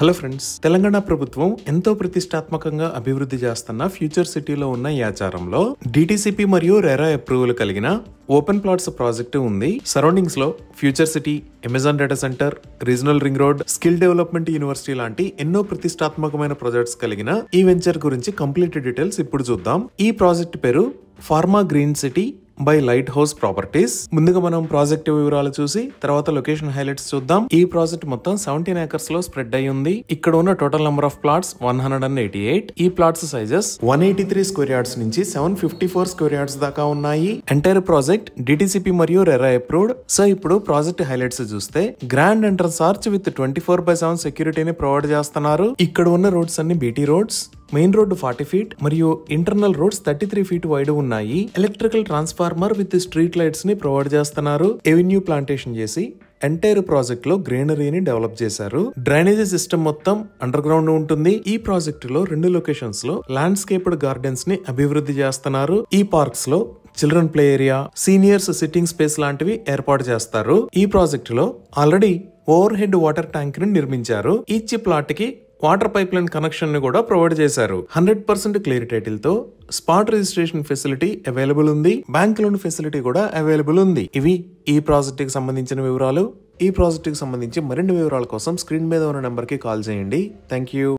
Hello friends, Telangana ప్రభుత్వం ఎంతో ప్రతిష్టాత్మకంగా అభివృద్ధి చేస్తున్న ఫ్యూచర్ సిటీలో ఉన్న ఈ ఆచారంలో డిటిసిపి మరియు రెరా అప్రూవల్ కలిగిన ఓపెన్ ప్లాట్స్ ప్రాజెక్టు ఉంది. సరౌండింగ్స్ లో future city, Amazon data centre, regional ring road, skill development university లాంటి ఎన్నో ప్రతిష్టాత్మకమైన ప్రాజెక్ట్స్ కలిగిన ఈ వెంచర్ గురించి కంప్లీట్ డీటెయిల్స్ ఇప్పుడు చూద్దాం. ఈ ప్రాజెక్ట్ పేరు pharma green city by light house properties. ముందుగా మనం ప్రాజెక్ట్ వివరాలు చూసి తర్వాత లొకేషన్ హైలైట్స్ చూద్దాం. ఈ ప్రాజెక్ట్ మొత్తం 17 ఏకర్స్ లో స్ప్రెడ్ అయి ఉంది. ఇక్కడ ఉన్న టోటల్ నెంబర్ ఆఫ్ ప్లాట్స్ 188. ఈ ప్లాట్స్ సైజెస్ 183 స్క్వేర్ యార్డ్స్ నుంచి 754 స్క్వేర్ యార్డ్స్ దాకా ఉన్నాయి. ఎంటైర్ ప్రాజెక్ట్ డిటిసిపి మరియు రెరా అప్రూవ్డ్. సో ఇప్పుడు ప్రాజెక్ట్ హైలైట్స్ చూస్తే గ్రాండ్ ఎంట్రన్స్ ఆర్చ్ విత్ 24/7 సెక్యూరిటీని ప్రొవైడ్ చేస్తున్నారు. ఇక్కడ ఉన్న రోడ్స్ అన్ని BT roads. Main road 40 feet మరియు ఇంటర్నల్ రోడ్స్ 33 ఫీట్ వైడ్ ఉన్నాయి. Electrical transformer with street lights ని ప్రొవైడ్ చేస్తున్నారు. ఎవెన్యూ ప్లాంటేషన్ చేసి ఎంటైర్ ప్రాజెక్ట్ లో గ్రీనరీని డెవలప్ చేశారు. డ్రైనేజీ సిస్టమ్ మొత్తం అండర్ గ్రౌండ్ ఉంటుంది. ఈ ప్రాజెక్ట్ లో 2 లొకేషన్స్ లో ల్యాండ్స్కేప్డ్ గార్డెన్స్ ని అభివృద్ధి చేస్తున్నారు. ఈ పార్క్స్ లో children play area, seniors sitting space లాంటివి ఏర్పాటు చేస్తారు. ఈ ప్రాజెక్ట్ లో already over head water tank ని నిర్మించారు. ఈచ్ ప్లాట్ కి వాటర్ పైప్ లైన్ కనెక్షన్ ని కూడా ప్రొవైడ్ చేశారు. 100% క్లియర్ టైటిల్ తో స్పాట్ రిజిస్ట్రేషన్ ఫెసిలిటీ అవైలబుల్ ఉంది. బ్యాంక్ లోన్ ఫెసిలిటీ కూడా అవైలబుల్ ఉంది. ఇవి ఈ ప్రాజెక్ట్ కి సంబంధించిన వివరాలు. ఈ ప్రాజెక్ట్ కి సంబంధించి మరిన్ని వివరాల కోసం స్క్రీన్ మీద ఉన్న నెంబర్ కి కాల్ చేయండి. Thank you.